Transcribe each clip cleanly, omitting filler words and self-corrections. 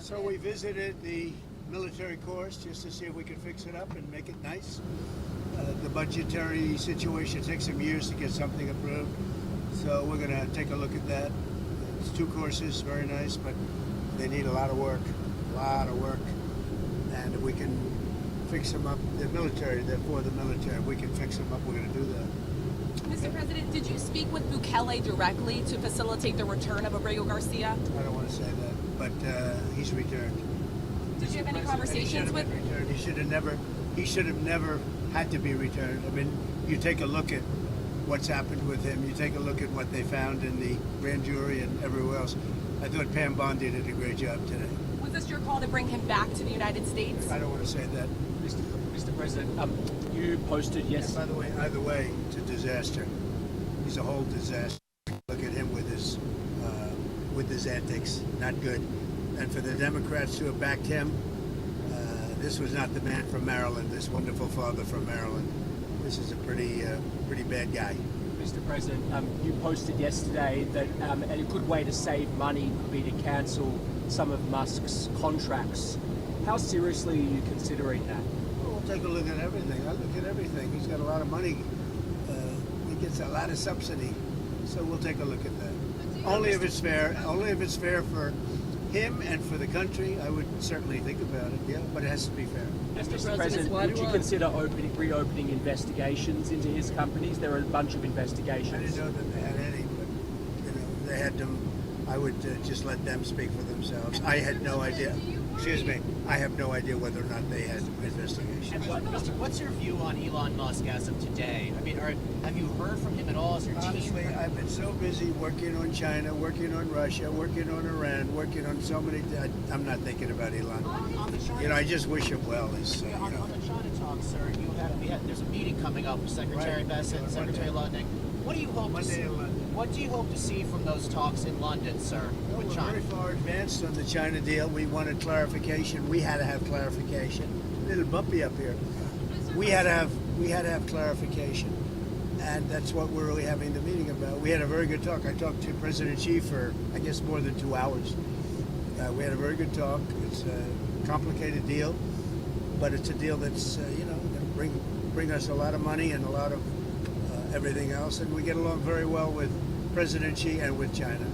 So we visited the military course just to see if we could fix it up and make it nice. The budgetary situation takes some years to get something approved, so we're going to take a look at that. It's 2 courses, very nice, but they need a lot of work, and if we can fix them up, they're military, they're for the military. If we can fix them up, we're going to do that. Mr. President, did you speak with Bukele directly to facilitate the return of Alredo Garcia? I don't want to say that, but he's returned. Did you have any conversations with him? He should have never had to be returned. I mean, you take a look at what's happened with him. You take a look at what they found in the grand jury and everywhere else. I thought Pam Bondi did a great job today. Was this your call to bring him back to the United States? I don't want to say that. Mr. President, you posted yesterday. By the way, either way, it's a disaster. He's a whole disaster. Look at him with his antics. Not good. And for the Democrats to have backed him, this was not the man from Maryland, this wonderful father from Maryland. This is a pretty bad guy. Mr. President, you posted yesterday that a good way to save money would be to cancel some of Musk's contracts. How seriously are you considering that? Well, we'll take a look at everything. I look at everything. He's got a lot of money. He gets a lot of subsidy. So we'll take a look at that. Only if it's fair. Only if it's fair for him and for the country, I would certainly think about it, yeah, but it has to be fair. Mr. President, would you consider reopening investigations into his companies? There are a bunch of investigations. I didn't know that they had any, but they had them. I would just let them speak for themselves. I had no idea. Excuse me. I have no idea whether or not they had investigations. What's your view on Elon Musk as of today? I mean, have you heard from him at all? Is your team? Honestly, I've been so busy working on China, working on Russia, working on Iran, working on so many. I'm not thinking about Elon. I just wish him well. On the China talk, sir, there's a meeting coming up with Secretary Bessent and Secretary Ludnick. What do you hope to see? What do you hope to see from those talks in London, sir, with we're China? very far advanced on the China deal. We wanted clarification. We had to have clarification. A little bumpy up here. We had to have clarification, and that's what we're really having the meeting about. We had a very good talk. I talked to President Xi for, I guess, more than 2 hours. We had a very good talk. It's a complicated deal, but it's a deal that's going to bring us a lot of money and a lot of everything else, and we get along very well with President Xi and with China.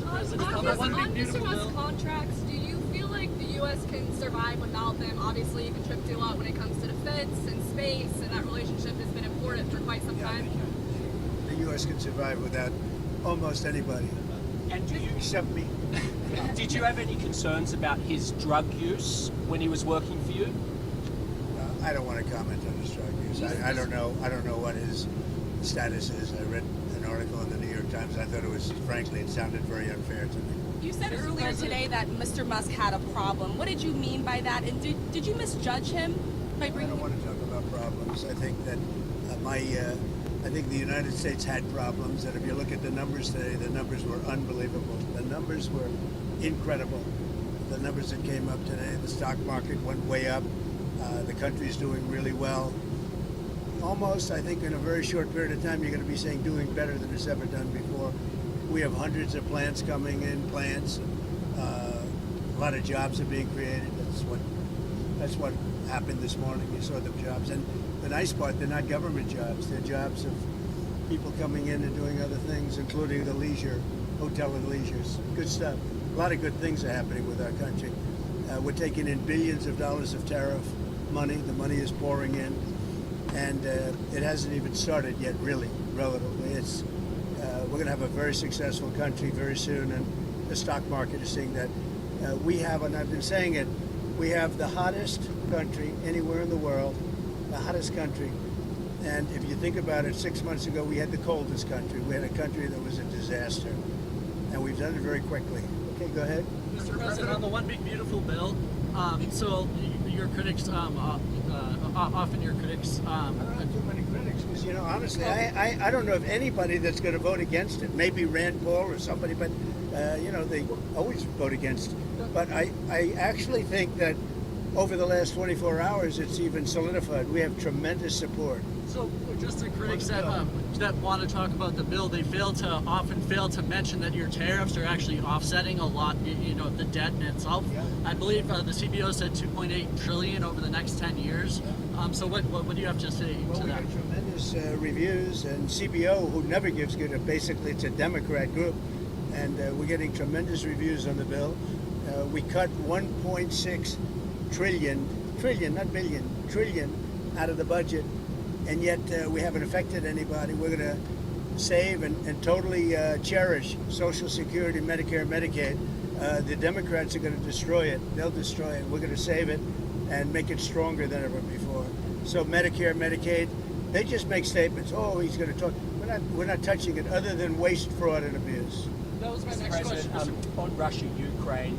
On Mr. Musk's contracts, do you feel like the U.S. can survive without them? Obviously, you contribute a lot when it comes to defense and space, and that relationship has been important for quite some time. The U.S. can survive without almost anybody. And except me. Did you have any concerns about his drug use when he was working for you? I don't want to comment on his drug use. I don't know what his status is. I read an article in the New York Times. I thought it sounded very unfair to me. You said earlier today that Mr. Musk had a problem. What did you mean by that? And did you misjudge him by bringing? I don't want to talk about problems. I think that I think the United States had problems, and if you look at the numbers today, the numbers were unbelievable. The numbers were incredible. The numbers that came up today, the stock market went way up. The country's doing really well. Almost, I think, in a very short period of time, you're going to be saying doing better than it's ever done before. We have hundreds of plants coming in, a lot of jobs are being created. That's what happened this morning. You saw the jobs. And the nice part, they're not government jobs. They're jobs of people coming in and doing other things, including the leisure, hotel and leisures. Good stuff. A lot of good things are happening with our country. We're taking in billions of dollars of tariff money. The money is pouring in. And it hasn't even started yet, really, relatively. We're going to have a very successful country very soon, and the stock market is seeing that. We have, and I've been saying it, we have the hottest country anywhere in the world, the hottest country. And if you think about it, 6 months ago, we had the coldest country. We had a country that was a disaster. And we've done it very quickly. Okay, go ahead. Mr. President, on the One Big Beautiful Bill, so your critics, often your critics... I don't have too many critics, because, honestly, I don't know of anybody that's going to vote against it. Maybe Rand Paul or somebody, but, they always vote against it. But I actually think that over the last 24 hours, it's even solidified. We have tremendous support So just the critics that want to talk about the bill, they often fail to mention that your tariffs are actually offsetting a lot, the debt in itself. Yeah. I believe the CBO said 2.8 trillion over the next 10 years. So what do you have to say Well, to we that? got tremendous reviews, and CBO, who never gives good, basically it's a Democrat group, and we're getting tremendous reviews on the bill. We cut 1.6 trillion, not billion, trillion out of the budget, and yet we haven't affected anybody. We're going to save and totally cherish Social Security, Medicare, Medicaid. The Democrats are going to destroy it. They'll destroy it. We're going to save it and make it stronger than ever before. So Medicare, Medicaid, they just make statements. Oh, he's going to talk. We're not touching it other than waste, fraud, and abuse. That was my Mr. next President, question. on Russia-Ukraine,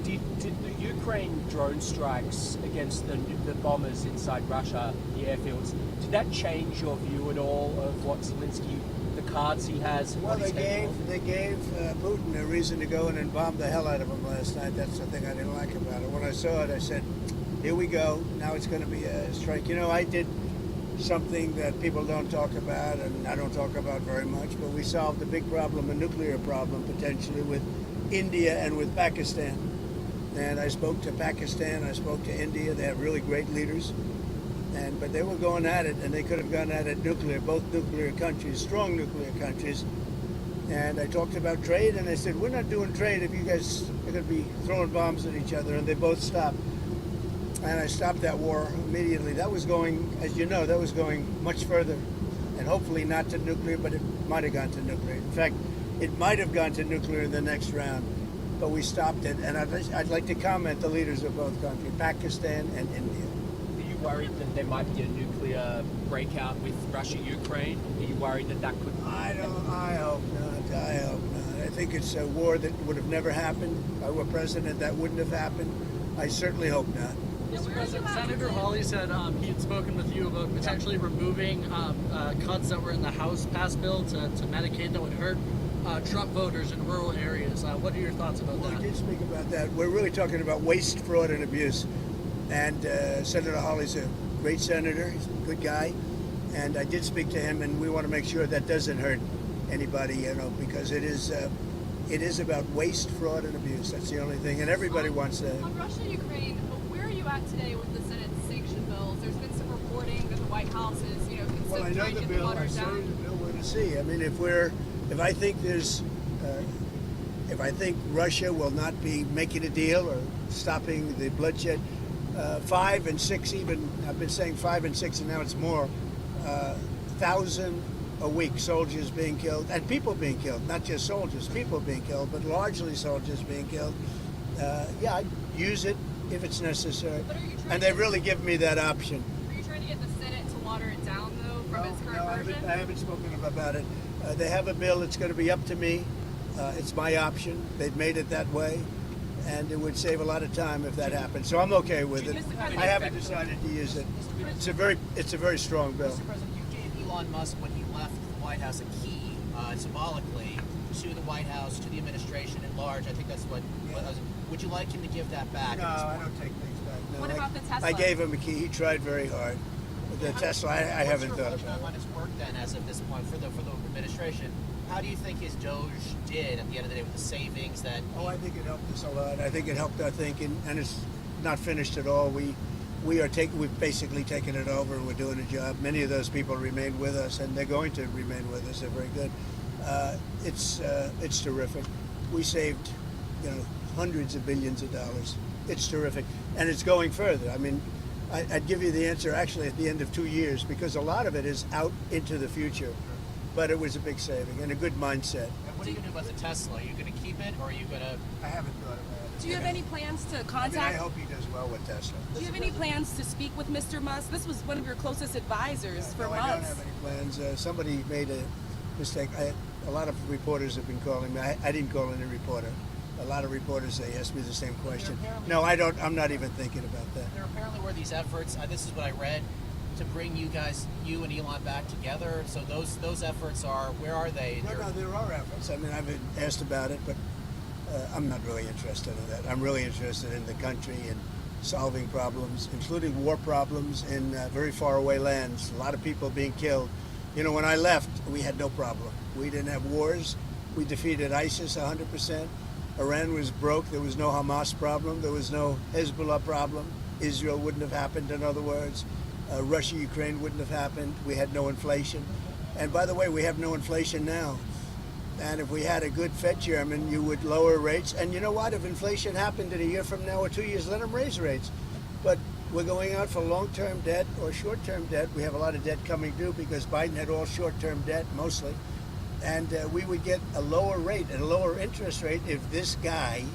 did the Ukraine drone strikes against the bombers inside Russia, the airfields, did that change your view at all of what Zelensky, the cards he has? Well, what he's capable of? they gave Putin a reason to go in and bomb the hell out of him last night. That's the thing I didn't like about it. When I saw it, I said, here we go. Now it's going to be a strike. I did something that people don't talk about, and I don't talk about very much, but we solved a big problem, a nuclear problem, potentially, with India and with Pakistan. And I spoke to Pakistan, I spoke to India. They have really great leaders. But they were going at it, and they could have gone at it nuclear, both nuclear countries, strong nuclear countries. And I talked about trade, and I said, we're not doing trade if you guys are going to be throwing bombs at each other, and they both stopped. And I stopped that war immediately. That was going, as you know, that was going much further, and hopefully not to nuclear, but it might have gone to nuclear. In fact, it might have gone to nuclear in the next round, but we stopped it. And I'd like to comment the leaders of both countries, Pakistan and India. Are you worried that there might be a nuclear breakout with Russia-Ukraine? Are you worried that could... I hope not. I hope not. I think it's a war that would have never happened. If I were president, that wouldn't have happened. I certainly hope not. Mr. President, Senator Hawley said he had spoken with you about potentially removing cuts that were in the House passed bill to Medicaid that would hurt Trump voters in rural areas. What are your thoughts about Well, that? we did speak about that. We're really talking about waste, fraud, and abuse. And Senator Hawley's a great senator. He's a good guy. And I did speak to him, and we want to make sure that doesn't hurt anybody, because it is about waste, fraud, and abuse. That's the only thing. And everybody wants that. On Russia-Ukraine, where are you at today with the Senate sanction bills? There's been some reporting that the White House is, Well, I know trying the to get the bill. I watered studied down. the bill. We're going to see. I mean, if I think if I think Russia will not be making a deal or stopping the bloodshed, 5 and 6 even. I've been saying 5 and 6, and now it's more. 1,000 a week, soldiers being killed, and people being killed. Not just soldiers, people being killed, but largely soldiers being killed. I'd use it if it's necessary. But are you trying And to they've really given me that option. Are you trying to get the Senate to water it down, though, from its current version? I haven't spoken about it. They have a bill. It's going to be up to me. It's my option. They've made it that way, and it would save a lot of time if that happened. So I'm okay with it. I haven't decided to use it. It's a very strong bill. Mr. President, you gave Elon Musk, when he left the White House, a key, symbolically, to the White House, to the administration at large. I think that's what would you like him to give that back? No, I don't take things back. No, What about the Tesla? I gave him a key. He tried very hard. The Tesla, I haven't thought What's your about reflection on it. its work then, as of this point, for the administration? How do you think his Doge did at the end of the day with the savings that? Oh, I think it helped us a lot. I think it helped our thinking, and it's not finished at all. We've basically taken it over, and we're doing a job. Many of those people remain with us, and they're going to remain with us. They're very good. It's terrific. We saved, hundreds of billions of dollars. It's terrific, and it's going further. I mean, I'd give you the answer actually at the end of 2 years, because a lot of it is out into the future. But it was a big saving and a good mindset. And what are you going to do about the Tesla? Are you going to keep it, or are you going to? I haven't thought about it. Do you have any plans to I contact? hope he does well with Tesla. Do you have any plans to speak with Mr. Musk? This was one of your closest advisors for No, I don't months. have any plans. Somebody made a mistake. A lot of reporters have been calling me. I didn't call any reporter. A lot of reporters, they ask me the same question. No, I don't. I'm not even thinking about that. There apparently were these efforts. This is what I read, to bring you and Elon back together. So those efforts where are they? No, there are efforts. I mean, I've been asked about it, but I'm not really interested in that. I'm really interested in the country and solving problems, including war problems in very far away lands. A lot of people being killed. You know, when I left, we had no problem. We didn't have wars. We defeated ISIS 100%. Iran was broke. There was no Hamas problem. There was no Hezbollah problem. Israel wouldn't have happened, in other words. Russia, Ukraine wouldn't have happened. We had no inflation. And by the way, we have no inflation now. And if we had a good Fed chairman, you would lower rates. And you know what? If inflation happened in a year from now or 2 years, let them raise rates. But we're going out for long-term debt or short-term debt. We have a lot of debt coming due because Biden had all short-term debt, mostly. And we would get a lower rate and a lower interest rate if this guy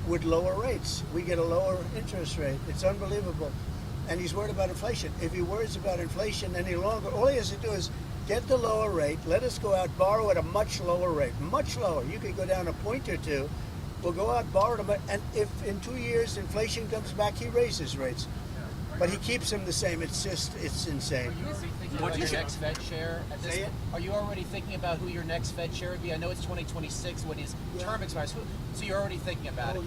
would lower rates. We get a lower interest rate. It's unbelievable. And he's worried about inflation. If he worries about inflation any longer, all he has to do is get the lower rate, let us go out, borrow at a much lower rate, much lower. You could go down a point or two. We'll go out, borrow them, and if in 2 years inflation comes back, he raises rates. But he keeps them the same. It's insane. Are you already thinking about your next Fed chair? Are you already thinking about who your next Fed chair would be? I know it's 2026 when his term expires. So you're already thinking about it.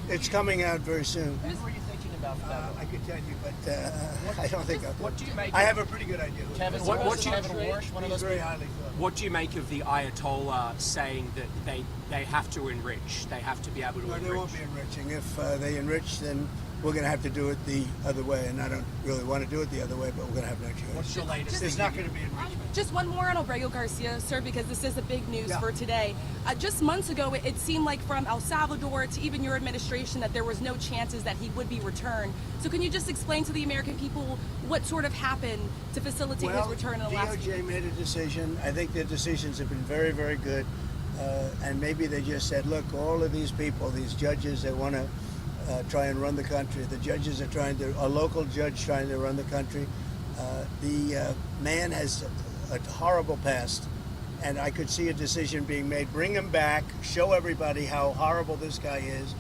It's coming out very soon. Who are you thinking about for that? I could tell you, but I don't think I'll do What do you make? I have a pretty good idea. Kevin, What Kevin Warsh, one of He's those very people? highly thought. What do you make of the Ayatollah saying that they have to enrich? They have to be able to No, enrich. they won't be enriching. If they enrich, then we're going to have to do it the other way. And I don't really want to do it the other way, but we're going to have no choice. What's your latest? There's not going to be enrichment. Just one more on Alredo Garcia, sir, because this is a big news for today. Just months ago, it seemed like from El Salvador to even your administration that there was no chances that he would be returned. So can you just explain to the American people what sort of happened to facilitate his return in the last few DOJ weeks? made a decision. I think their decisions have been very, very good. And maybe they just said, look, all of these people, these judges, they want to try and run the country. The judges are a local judge trying to run the country. The man has a horrible past, and I could see a decision being made. Bring him back, show everybody how horrible this guy is,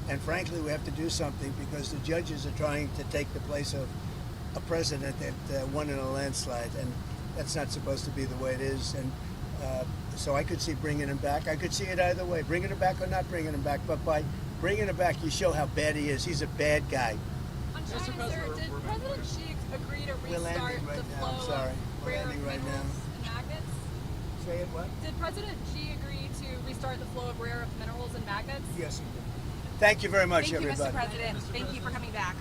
and frankly, we have to do something because the judges are trying to take the place of a president that won in a landslide, and that's not supposed to be the way it is. And so I could see bringing him back. I could see it either way, bringing him back or not bringing him back. But by bringing him back, you show how bad he is. He's a bad guy. On China, sir, did President Xi agree to We're landing restart right the now. I'm flow sorry. of We're rare landing right minerals now. and magnets? Say it what? Did President Xi agree to restart the flow of rare earth minerals and magnets? Yes, he did. Thank you very much, Thank you, everybody. Mr. President. Thank you for coming back.